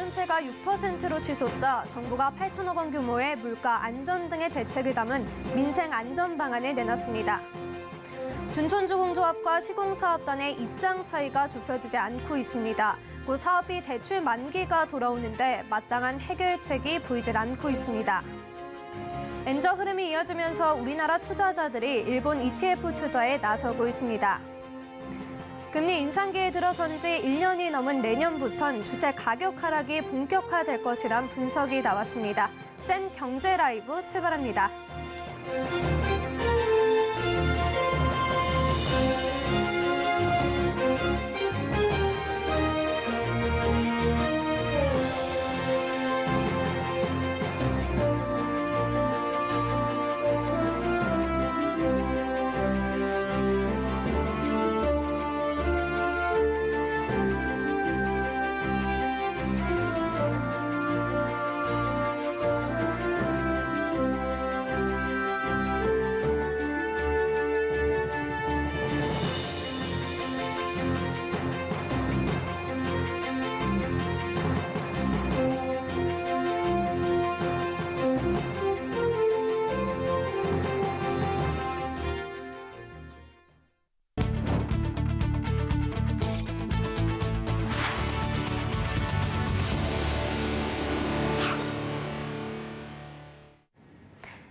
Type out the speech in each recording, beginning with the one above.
감세가 6%로 치솟자 정부가 8천억 원 규모의 물가 안전 등의 대책을 담은 민생 안전 방안을 내놨습니다. 둔촌주공조합과 시공사업단의 입장 차이가 좁혀지지 않고 있습니다. 곧 사업비 대출 만기가 돌아오는데 마땅한 해결책이 보이질 않고 있습니다. 엔저 흐름이 이어지면서 우리나라 투자자들이 일본 ETF 투자에 나서고 있습니다. 금리 인상기에 들어선 지 1년이 넘은 내년부턴 주택 가격 하락이 본격화될 것이란 분석이 나왔습니다. 센 경제 라이브 출발합니다.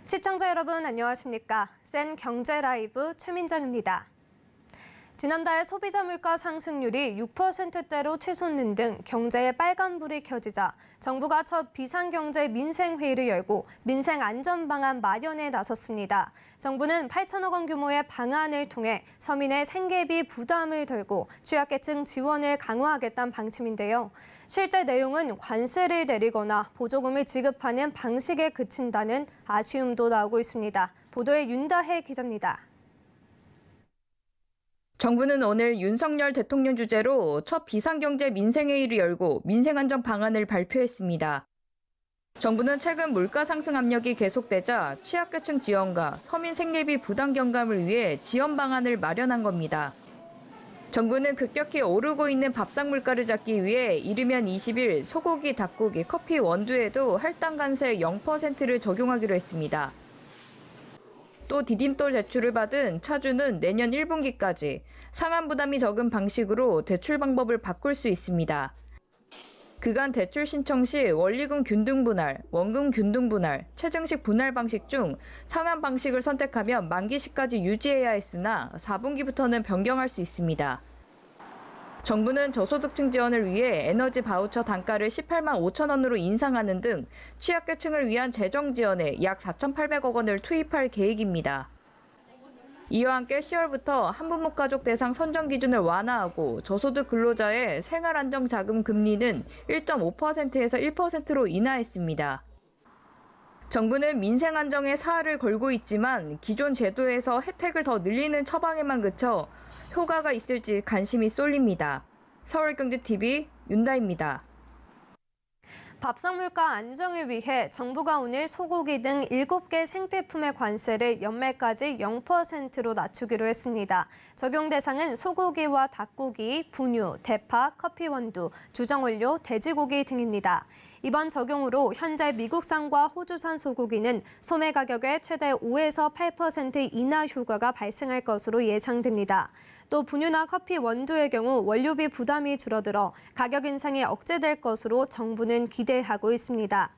시청자 여러분 안녕하십니까? 센 경제 라이브 최민정입니다. 지난달 소비자 물가 상승률이 6%대로 치솟는 등 경제에 빨간불이 켜지자 정부가 첫 비상경제 민생회의를 열고 민생 안전 방안 마련에 나섰습니다. 정부는 8천억 원 규모의 방안을 통해 서민의 생계비 부담을 덜고 취약계층 지원을 강화하겠다는 방침인데요. 실제 내용은 관세를 내리거나 보조금을 지급하는 방식에 그친다는 아쉬움도 나오고 있습니다. 보도에 윤다혜 기자입니다. 정부는 오늘 윤석열 대통령 주재로 첫 비상경제 민생회의를 열고 민생안전 방안을 발표했습니다. 정부는 최근 물가 상승 압력이 계속되자 취약계층 지원과 서민 생계비 부담 경감을 위해 지원 방안을 마련한 겁니다. 정부는 급격히 오르고 있는 밥상 물가를 잡기 위해 이르면 20일 소고기, 닭고기, 커피, 원두에도 할당 관세 0%를 적용하기로 했습니다. 또 디딤돌 대출을 받은 차주는 내년 1분기까지 상환 부담이 적은 방식으로 대출 방법을 바꿀 수 있습니다. 그간 대출 신청 시 원리금 균등 분할, 원금 균등 분할, 최증식 분할 방식 중 상환 방식을 선택하면 만기 시까지 유지해야 했으나 4분기부터는 변경할 수 있습니다. 정부는 저소득층 지원을 위해 에너지 바우처 단가를 18만 5천 원으로 인상하는 등 취약계층을 위한 재정 지원에 약 4,800억 원을 투입할 계획입니다. 이와 함께 10월부터 한부모 가족 대상 선정 기준을 완화하고 저소득 근로자의 생활안정자금 금리는 1.5%에서 1%로 인하했습니다. 정부는 민생 안정에 사활을 걸고 있지만 기존 제도에서 혜택을 더 늘리는 처방에만 그쳐 효과가 있을지 관심이 쏠립니다. 서울경제TV 윤다입니다. 밥상 물가 안정을 위해 정부가 오늘 소고기 등 7개 생필품의 관세를 연말까지 0%로 낮추기로 했습니다. 적용 대상은 소고기와 닭고기, 분유, 대파, 커피 원두, 주정원료, 돼지고기 등입니다. 이번 적용으로 현재 미국산과 호주산 소고기는 소매 가격의 최대 5에서 8% 인하 효과가 발생할 것으로 예상됩니다. 또 분유나 커피 원두의 경우 원료비 부담이 줄어들어 가격 인상이 억제될 것으로 정부는 기대하고 있습니다.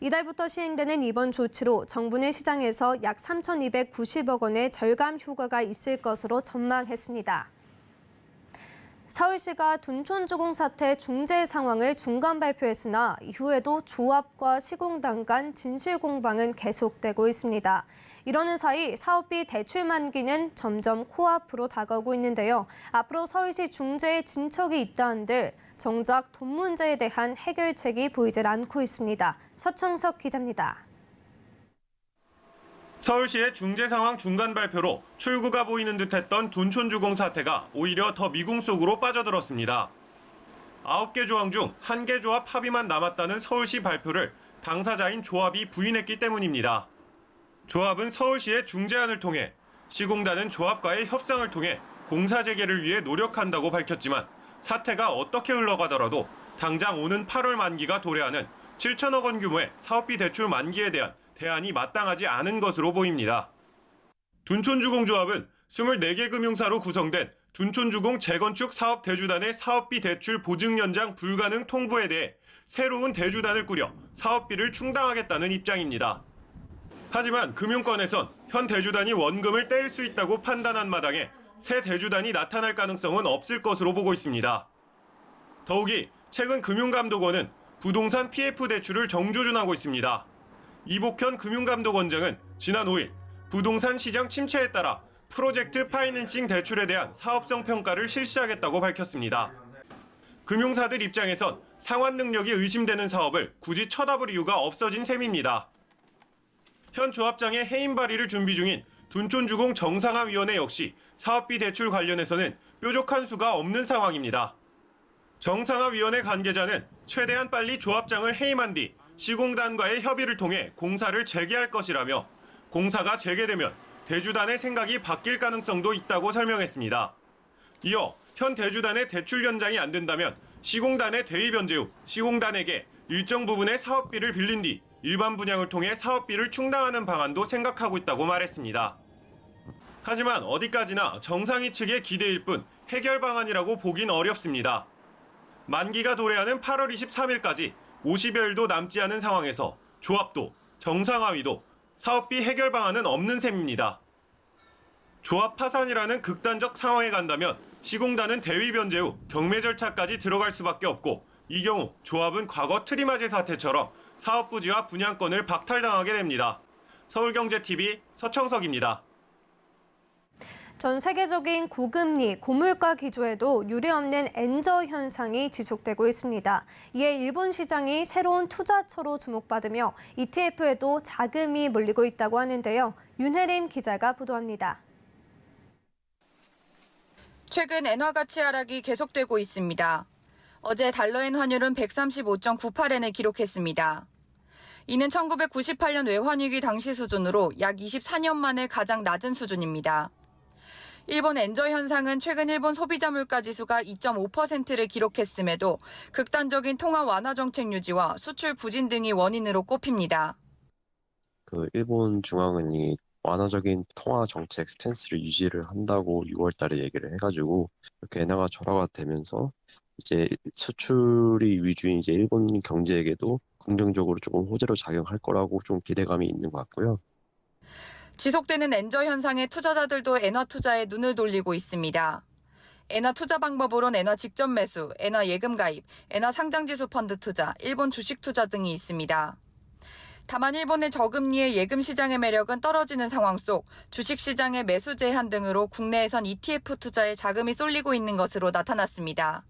이달부터 시행되는 이번 조치로 정부는 시장에서 약 3,290억 원의 절감 효과가 있을 것으로 전망했습니다. 서울시가 둔촌주공 사태 중재 상황을 중간 발표했으나 이후에도 조합과 시공단 간 진실 공방은 계속되고 있습니다. 이러는 사이 사업비 대출 만기는 점점 코앞으로 다가오고 있는데요. 앞으로 서울시 중재에 진척이 있다 한들 정작 돈 문제에 대한 해결책이 보이질 않고 있습니다. 서청석 기자입니다. 서울시의 중재 상황 중간 발표로 출구가 보이는 듯했던 둔촌주공 사태가 오히려 더 미궁 속으로 빠져들었습니다. 9개 조항 중 1개 조합 합의만 남았다는 서울시 발표를 당사자인 조합이 부인했기 때문입니다. 조합은 서울시의 중재안을 통해 시공단은 조합과의 협상을 통해 공사 재개를 위해 노력한다고 밝혔지만 사태가 어떻게 흘러가더라도 당장 오는 8월 만기가 도래하는 7천억 원 규모의 사업비 대출 만기에 대한 대안이 마땅하지 않은 것으로 보입니다. 둔촌주공조합은 24개 금융사로 구성된 둔촌주공 재건축 사업 대주단의 사업비 대출 보증 연장 불가능 통보에 대해 새로운 대주단을 꾸려 사업비를 충당하겠다는 입장입니다. 하지만 금융권에선 현 대주단이 원금을 떼일 수 있다고 판단한 마당에 새 대주단이 나타날 가능성은 없을 것으로 보고 있습니다. 더욱이 최근 금융감독원은 부동산 PF 대출을 정조준하고 있습니다. 이복현 금융감독원장은 지난 5일 부동산 시장 침체에 따라 프로젝트 파이낸싱 대출에 대한 사업성 평가를 실시하겠다고 밝혔습니다. 금융사들 입장에선 상환 능력이 의심되는 사업을 굳이 쳐다볼 이유가 없어진 셈입니다. 현 조합장의 해임 발의를 준비 중인 둔촌주공 정상화위원회 역시 사업비 대출 관련해서는 뾰족한 수가 없는 상황입니다. 정상화위원회 관계자는 최대한 빨리 조합장을 해임한 뒤 시공단과의 협의를 통해 공사를 재개할 것이라며 공사가 재개되면 대주단의 생각이 바뀔 가능성도 있다고 설명했습니다. 이어 현 대주단의 대출 연장이 안 된다면 시공단의 대위 변제 후 시공단에게 일정 부분의 사업비를 빌린 뒤 일반 분양을 통해 사업비를 충당하는 방안도 생각하고 있다고 말했습니다. 하지만 어디까지나 정상위 측의 기대일 뿐 해결 방안이라고 보긴 어렵습니다. 만기가 도래하는 8월 23일까지 50여일도 남지 않은 상황에서 조합도 정상화위도 사업비 해결 방안은 없는 셈입니다. 조합 파산이라는 극단적 상황에 간다면 시공단은 대위 변제 후 경매 절차까지 들어갈 수밖에 없고 이 경우 조합은 과거 트리마제 사태처럼 사업 부지와 분양권을 박탈당하게 됩니다. 서울경제TV 서청석입니다. 전 세계적인 고금리, 고물가 기조에도 유례없는 엔저 현상이 지속되고 있습니다. 이에 일본 시장이 새로운 투자처로 주목받으며 ETF에도 자금이 몰리고 있다고 하는데요. 윤혜림 기자가 보도합니다. 최근 엔화 가치 하락이 계속되고 있습니다. 어제 달러엔 환율은 135.98엔을 기록했습니다. 이는 1998년 외환위기 당시 수준으로 약 24년 만에 가장 낮은 수준입니다. 일본 엔저 현상은 최근 일본 소비자 물가 지수가 2.5%를 기록했음에도 극단적인 통화 완화 정책 유지와 수출 부진 등이 원인으로 꼽힙니다. 일본 중앙은이 완화적인 통화 정책 스탠스를 유지를 한다고 6월 달에 얘기를 해가지고 이렇게 엔화가 절하가 되면서 이제 수출이 위주인 이제 일본 경제에게도 긍정적으로 조금 호재로 작용할 거라고 좀 기대감이 있는 것 같고요. 지속되는 엔저 현상에 투자자들도 엔화 투자에 눈을 돌리고 있습니다. 엔화 투자 방법으론 엔화 직접 매수, 엔화 예금 가입, 엔화 상장지수 펀드 투자, 일본 주식 투자 등이 있습니다. 다만 일본의 저금리의 예금 시장의 매력은 떨어지는 상황 속 주식 시장의 매수 제한 등으로 국내에선 ETF 투자에 자금이 쏠리고 있는 것으로 나타났습니다.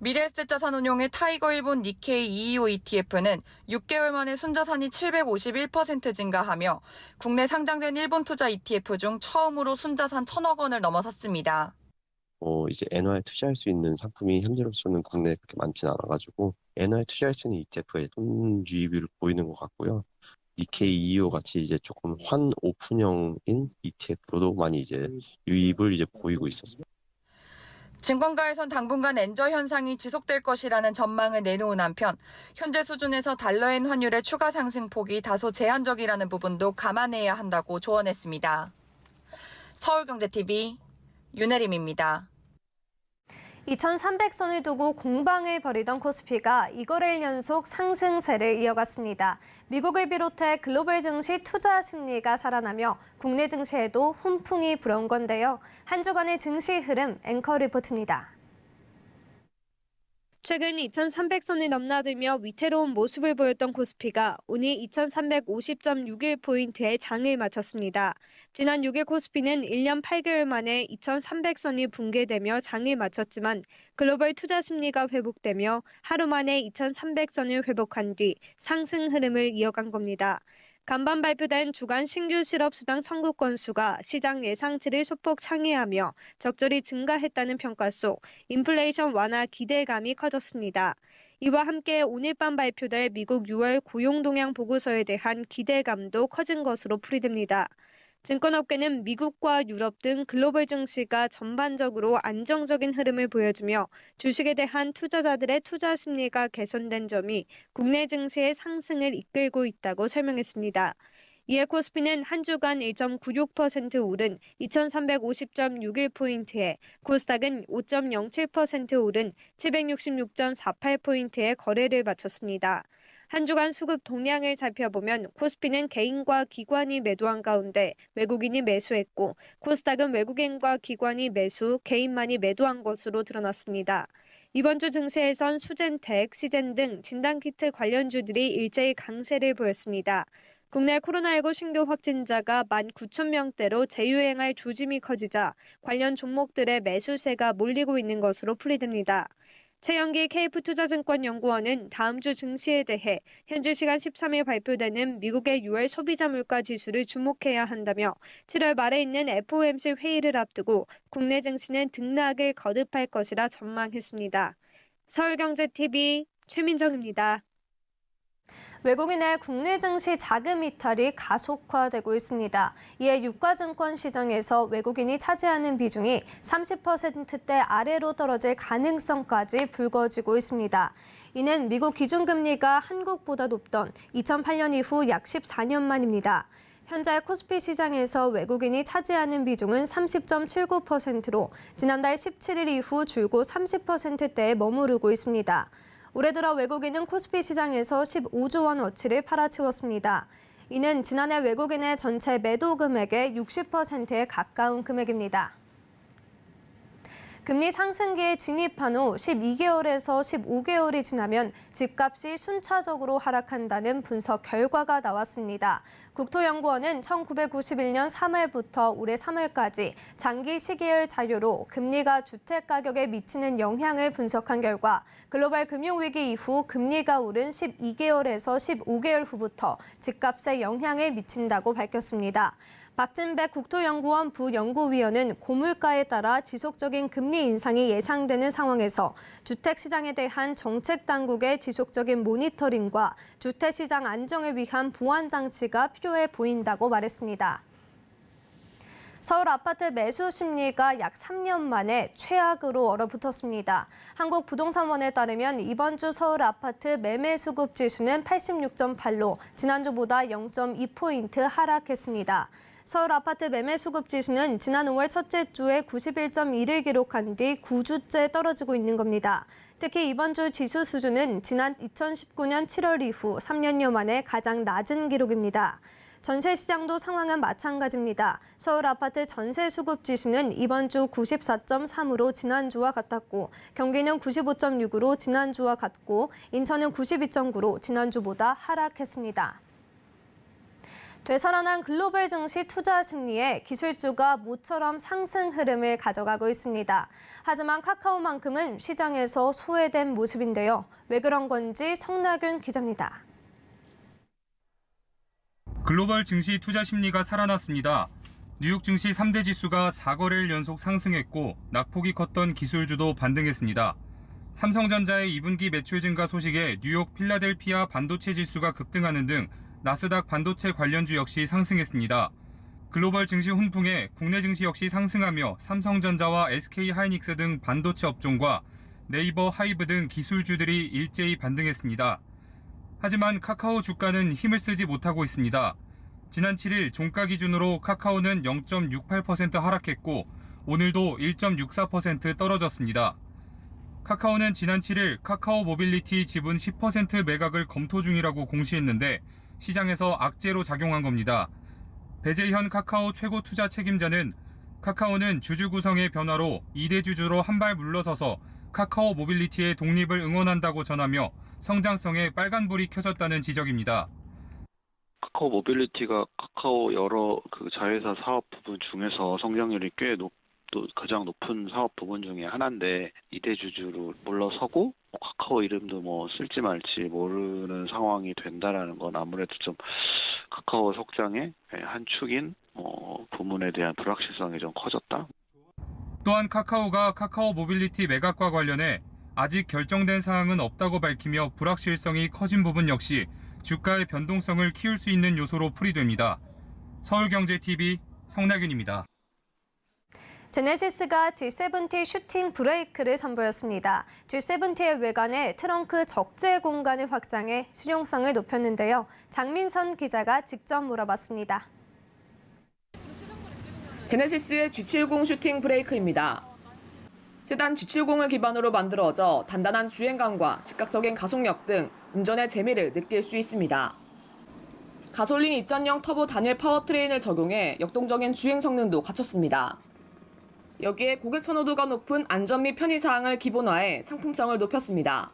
미래에셋 자산운용의 타이거 일본 니케이 225 ETF는 6개월 만에 순자산이 751% 증가하며 국내 상장된 일본 투자 ETF 중 처음으로 순자산 1,000억 원을 넘어섰습니다. 이제 엔화에 투자할 수 있는 상품이 현재로서는 국내에 그렇게 많지는 않아가지고 엔화에 투자할 수 있는 ETF에 좀 유입을 보이는 것 같고요. 니케이 225 같이 이제 조금 환 오픈형인 ETF로도 많이 이제 유입을 이제 보이고 있었습니다. 증권가에선 당분간 엔저 현상이 지속될 것이라는 전망을 내놓은 한편 현재 수준에서 달러엔 환율의 추가 상승폭이 다소 제한적이라는 부분도 감안해야 한다고 조언했습니다. 서울경제TV 윤혜림입니다. 2,300선을 두고 공방을 벌이던 코스피가 이거래일 연속 상승세를 이어갔습니다. 미국을 비롯해 글로벌 증시 투자 심리가 살아나며 국내 증시에도 훈풍이 불어온 건데요. 한 주간의 증시 흐름 앵커 리포트입니다. 최근 2,300선을 넘나들며 위태로운 모습을 보였던 코스피가 오늘 2,350.61포인트의 장을 마쳤습니다. 지난 6일 코스피는 1년 8개월 만에 2,300선이 붕괴되며 장을 마쳤지만 글로벌 투자 심리가 회복되며 하루 만에 2,300선을 회복한 뒤 상승 흐름을 이어간 겁니다. 간밤 발표된 주간 신규 실업수당 청구 건수가 시장 예상치를 소폭 상회하며 적절히 증가했다는 평가 속 인플레이션 완화 기대감이 커졌습니다. 이와 함께 오늘 밤 발표될 미국 6월 고용 동향 보고서에 대한 기대감도 커진 것으로 풀이됩니다. 증권업계는 미국과 유럽 등 글로벌 증시가 전반적으로 안정적인 흐름을 보여주며 주식에 대한 투자자들의 투자 심리가 개선된 점이 국내 증시의 상승을 이끌고 있다고 설명했습니다. 이에 코스피는 한 주간 1.96% 오른 2350.61포인트에 코스닥은 5.07% 오른 766.48포인트에 거래를 마쳤습니다. 한 주간 수급 동향을 살펴보면 코스피는 개인과 기관이 매도한 가운데 외국인이 매수했고 코스닥은 외국인과 기관이 매수, 개인만이 매도한 것으로 드러났습니다. 이번 주 증시에선 수젠텍, 시젠 등 진단키트 관련주들이 일제히 강세를 보였습니다. 국내 코로나19 신규 확진자가 19,000명대로 재유행할 조짐이 커지자 관련 종목들의 매수세가 몰리고 있는 것으로 풀이됩니다. 최영기 KF투자증권연구원은 다음 주 증시에 대해 현지 시간 13일 발표되는 미국의 6월 소비자 물가 지수를 주목해야 한다며 7월 말에 있는 FOMC 회의를 앞두고 국내 증시는 등락을 거듭할 것이라 전망했습니다. 서울경제TV 최민정입니다. 외국인의 국내 증시 자금 이탈이 가속화되고 있습니다. 이에 유가증권 시장에서 외국인이 차지하는 비중이 30%대 아래로 떨어질 가능성까지 불거지고 있습니다. 이는 미국 기준금리가 한국보다 높던 2008년 이후 약 14년 만입니다. 현재 코스피 시장에서 외국인이 차지하는 비중은 30.79%로 지난달 17일 이후 줄고 30%대에 머무르고 있습니다. 올해 들어 외국인은 코스피 시장에서 15조 원 어치를 팔아치웠습니다. 이는 지난해 외국인의 전체 매도 금액의 60%에 가까운 금액입니다. 금리 상승기에 진입한 후 12개월에서 15개월이 지나면 집값이 순차적으로 하락한다는 분석 결과가 나왔습니다. 국토연구원은 1991년 3월부터 올해 3월까지 장기 시계열 자료로 금리가 주택 가격에 미치는 영향을 분석한 결과 글로벌 금융위기 이후 금리가 오른 12개월에서 15개월 후부터 집값에 영향을 미친다고 밝혔습니다. 박진백 국토연구원 부연구위원은 고물가에 따라 지속적인 금리 인상이 예상되는 상황에서 주택시장에 대한 정책당국의 지속적인 모니터링과 주택시장 안정을 위한 보완장치가 필요해 보인다고 말했습니다. 서울 아파트 매수 심리가 약 3년 만에 최악으로 얼어붙었습니다. 한국부동산원에 따르면 이번 주 서울 아파트 매매 수급 지수는 86.8로 지난주보다 0.2포인트 하락했습니다. 서울 아파트 매매 수급 지수는 지난 5월 첫째 주에 91.1을 기록한 뒤 9주째 떨어지고 있는 겁니다. 특히 이번 주 지수 수준은 지난 2019년 7월 이후 3년여 만에 가장 낮은 기록입니다. 전세 시장도 상황은 마찬가지입니다. 서울 아파트 전세 수급 지수는 이번 주 94.3으로 지난주와 같았고 경기는 95.6으로 지난주와 같고 인천은 92.9로 지난주보다 하락했습니다. 되살아난 글로벌 증시 투자 심리에 기술주가 모처럼 상승 흐름을 가져가고 있습니다. 하지만 카카오만큼은 시장에서 소외된 모습인데요. 왜 그런 건지 성나균 기자입니다. 글로벌 증시 투자 심리가 살아났습니다. 뉴욕 증시 3대 지수가 4거래일 연속 상승했고 낙폭이 컸던 기술주도 반등했습니다. 삼성전자의 2분기 매출 증가 소식에 뉴욕 필라델피아 반도체 지수가 급등하는 등 나스닥 반도체 관련주 역시 상승했습니다. 글로벌 증시 훈풍에 국내 증시 역시 상승하며 삼성전자와 SK하이닉스 등 반도체 업종과 네이버, 하이브 등 기술주들이 일제히 반등했습니다. 하지만 카카오 주가는 힘을 쓰지 못하고 있습니다. 지난 7일 종가 기준으로 카카오는 0.68% 하락했고 오늘도 1.64% 떨어졌습니다. 카카오는 지난 7일 카카오 모빌리티 지분 10% 매각을 검토 중이라고 공시했는데 시장에서 악재로 작용한 겁니다. 배재현 카카오 최고 투자 책임자는 카카오는 주주 구성의 변화로 2대 주주로 한 발 물러서서 카카오 모빌리티의 독립을 응원한다고 전하며 성장성에 빨간불이 켜졌다는 지적입니다. 카카오 모빌리티가 카카오 여러 자회사 사업 부분 중에서 성장률이 꽤 가장 높은 사업 부분 중에 하나인데 2대 주주로 물러서고 카카오 이름도 쓸지 말지 모르는 상황이 된다라는 건 아무래도 좀 카카오 성장의 한 축인 부문에 대한 불확실성이 좀 커졌다. 또한 카카오가 카카오 모빌리티 매각과 관련해 아직 결정된 사항은 없다고 밝히며 불확실성이 커진 부분 역시 주가의 변동성을 키울 수 있는 요소로 풀이됩니다. 서울경제TV 성나균입니다. 제네시스가 G70 슈팅 브레이크를 선보였습니다. G70의 외관에 트렁크 적재 공간을 확장해 실용성을 높였는데요. 장민선 기자가 직접 물어봤습니다. 제네시스의 G70 슈팅 브레이크입니다. 세단 G70을 기반으로 만들어져 단단한 주행감과 즉각적인 가속력 등 운전의 재미를 느낄 수 있습니다. 가솔린 2.0 터보 단일 파워트레인을 적용해 역동적인 주행 성능도 갖췄습니다. 여기에 고객 선호도가 높은 안전 및 편의 사항을 기본화해 상품성을 높였습니다.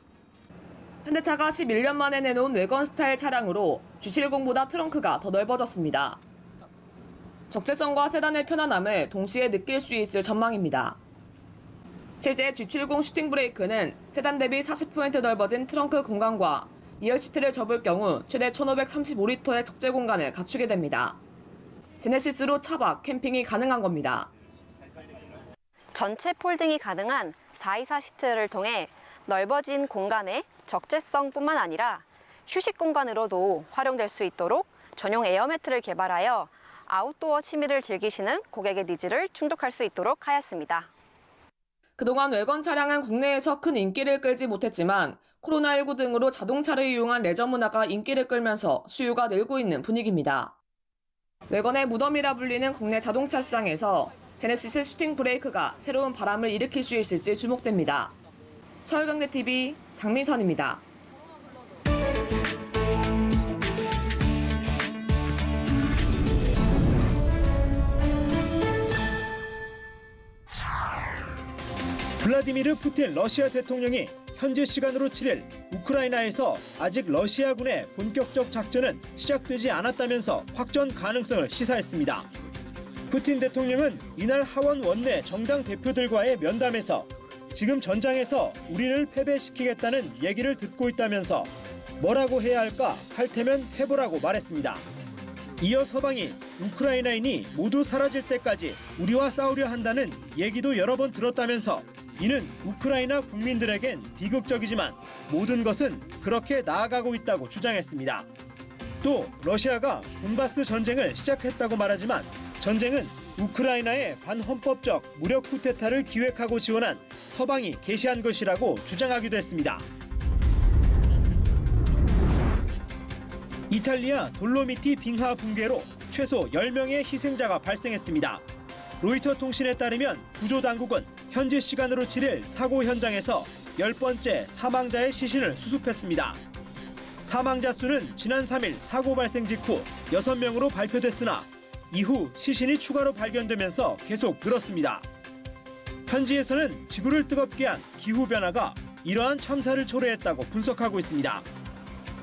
현대차가 11년 만에 내놓은 외건 스타일 차량으로 G70보다 트렁크가 더 넓어졌습니다. 적재성과 세단의 편안함을 동시에 느낄 수 있을 전망입니다. 실제 G70 슈팅 브레이크는 세단 대비 40% 넓어진 트렁크 공간과 2열 시트를 접을 경우 최대 1,535리터의 적재 공간을 갖추게 됩니다. 제네시스로 차박, 캠핑이 가능한 겁니다. 전체 폴딩이 가능한 424 시트를 통해 넓어진 공간의 적재성뿐만 아니라 휴식 공간으로도 활용될 수 있도록 전용 에어매트를 개발하여 아웃도어 취미를 즐기시는 고객의 니즈를 충족할 수 있도록 하였습니다. 그동안 외건 차량은 국내에서 큰 인기를 끌지 못했지만 코로나19 등으로 자동차를 이용한 레저 문화가 인기를 끌면서 수요가 늘고 있는 분위기입니다. 외건의 무덤이라 불리는 국내 자동차 시장에서 제네시스 슈팅 브레이크가 새로운 바람을 일으킬 수 있을지 주목됩니다. 서울경제TV 장민선입니다. 블라디미르 푸틴 러시아 대통령이 현지 시간으로 7일 우크라이나에서 아직 러시아군의 본격적 작전은 시작되지 않았다면서 확전 가능성을 시사했습니다. 푸틴 대통령은 이날 하원 원내 정당 대표들과의 면담에서 지금 전장에서 우리를 패배시키겠다는 얘기를 듣고 있다면서 뭐라고 해야 할까 할 테면 해보라고 말했습니다. 이어 서방이 우크라이나인이 모두 사라질 때까지 우리와 싸우려 한다는 얘기도 여러 번 들었다면서 이는 우크라이나 국민들에겐 비극적이지만 모든 것은 그렇게 나아가고 있다고 주장했습니다. 또 러시아가 돈바스 전쟁을 시작했다고 말하지만 전쟁은 우크라이나의 반헌법적 무력 쿠데타를 기획하고 지원한 서방이 개시한 것이라고 주장하기도 했습니다. 이탈리아 돌로미티 빙하 붕괴로 최소 10명의 희생자가 발생했습니다. 로이터 통신에 따르면 구조당국은 현지 시간으로 7일 사고 현장에서 10번째 사망자의 시신을 수습했습니다. 사망자 수는 지난 3일 사고 발생 직후 6명으로 발표됐으나 이후 시신이 추가로 발견되면서 계속 늘었습니다. 현지에서는 지구를 뜨겁게 한 기후변화가 이러한 참사를 초래했다고 분석하고 있습니다.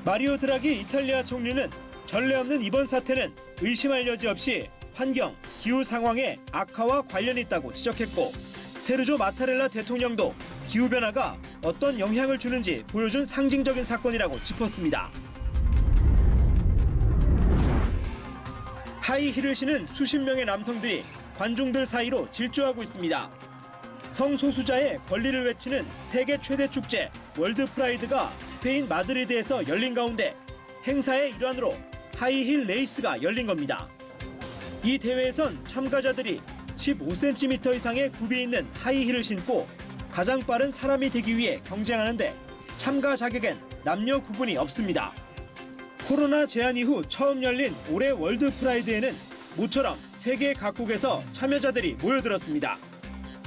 마리오 드라기 이탈리아 총리는 전례 없는 이번 사태는 의심할 여지 없이 환경, 기후 상황의 악화와 관련이 있다고 지적했고 세르조 마타렐라 대통령도 기후변화가 어떤 영향을 주는지 보여준 상징적인 사건이라고 짚었습니다. 하이힐을 신은 수십 명의 남성들이 관중들 사이로 질주하고 있습니다. 성소수자의 권리를 외치는 세계 최대 축제 월드 프라이드가 스페인 마드리드에서 열린 가운데 행사의 일환으로 하이힐 레이스가 열린 겁니다. 이 대회에선 참가자들이 15cm 이상의 굽이 있는 하이힐을 신고 가장 빠른 사람이 되기 위해 경쟁하는데 참가 자격엔 남녀 구분이 없습니다. 코로나 제한 이후 처음 열린 올해 월드 프라이드에는 모처럼 세계 각국에서 참여자들이 모여들었습니다.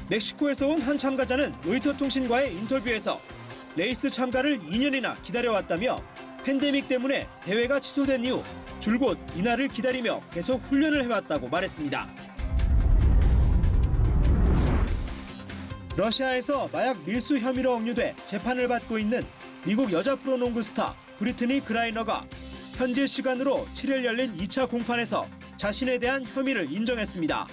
멕시코에서 온 한 참가자는 로이터 통신과의 인터뷰에서 레이스 참가를 2년이나 기다려왔다며 팬데믹 때문에 대회가 취소된 이후 줄곧 이날을 기다리며 계속 훈련을 해왔다고 말했습니다. 러시아에서 마약 밀수 혐의로 억류돼 재판을 받고 있는 미국 여자 프로농구 스타 브리트니 그라이너가 현지 시간으로 7일 열린 2차 공판에서 자신에 대한 혐의를 인정했습니다.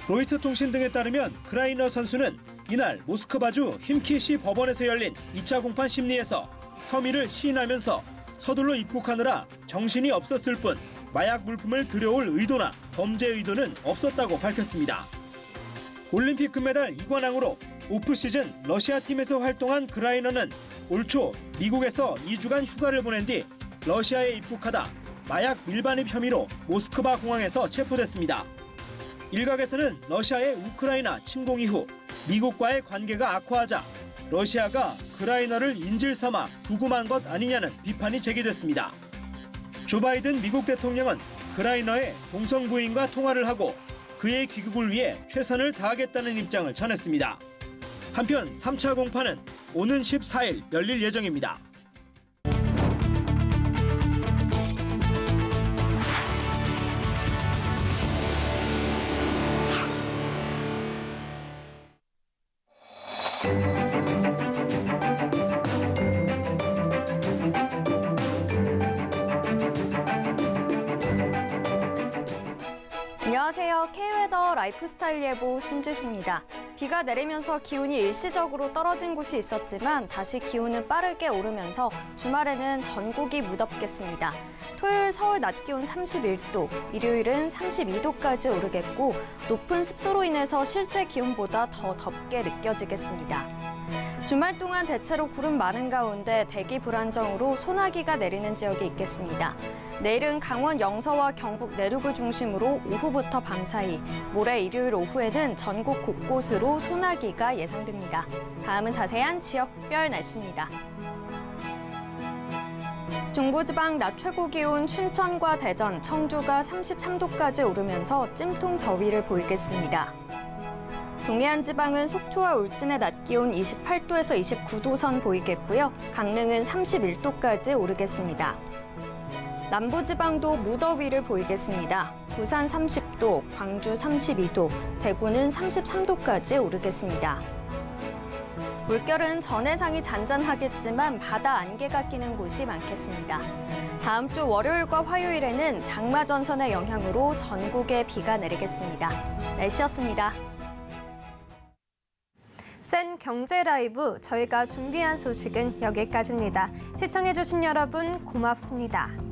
로이터 통신 등에 따르면 그라이너 선수는 이날 모스크바주 힘키시 법원에서 열린 2차 공판 심리에서 혐의를 시인하면서 서둘러 입국하느라 정신이 없었을 뿐 마약 물품을 들여올 의도나 범죄 의도는 없었다고 밝혔습니다. 올림픽 금메달 2관왕으로 오프시즌 러시아 팀에서 활동한 그라이너는 올 초 미국에서 2주간 휴가를 보낸 뒤 러시아에 입국하다 마약 밀반입 혐의로 모스크바 공항에서 체포됐습니다. 일각에서는 러시아의 우크라이나 침공 이후 미국과의 관계가 악화하자 러시아가 그라이너를 인질 삼아 구금한 것 아니냐는 비판이 제기됐습니다. 조 바이든 미국 대통령은 그라이너의 동성 부인과 통화를 하고 그의 귀국을 위해 최선을 다하겠다는 입장을 전했습니다. 한편 3차 공판은 오는 14일 열릴 예정입니다. 안녕하세요. K웨더 라이프스타일 예보 신지수입니다. 비가 내리면서 기온이 일시적으로 떨어진 곳이 있었지만 다시 기온은 빠르게 오르면서 주말에는 전국이 무덥겠습니다. 토요일 서울 낮 기온 31도, 일요일은 32도까지 오르겠고 높은 습도로 인해서 실제 기온보다 더 덥게 느껴지겠습니다. 주말 동안 대체로 구름 많은 가운데 대기 불안정으로 소나기가 내리는 지역이 있겠습니다. 내일은 강원 영서와 경북 내륙을 중심으로 오후부터 밤 사이, 모레 일요일 오후에는 전국 곳곳으로 소나기가 예상됩니다. 다음은 자세한 지역별 날씨입니다. 중부지방 낮 최고 기온 춘천과 대전, 청주가 33도까지 오르면서 찜통 더위를 보이겠습니다. 동해안 지방은 속초와 울진의 낮 기온 28도에서 29도 선 보이겠고요. 강릉은 31도까지 오르겠습니다. 남부지방도 무더위를 보이겠습니다. 부산 30도, 광주 32도, 대구는 33도까지 오르겠습니다. 물결은 전해상이 잔잔하겠지만 바다 안개가 끼는 곳이 많겠습니다. 다음 주 월요일과 화요일에는 장마 전선의 영향으로 전국에 비가 내리겠습니다. 날씨였습니다. 센 경제 라이브 저희가 준비한 소식은 여기까지입니다. 시청해주신 여러분 고맙습니다.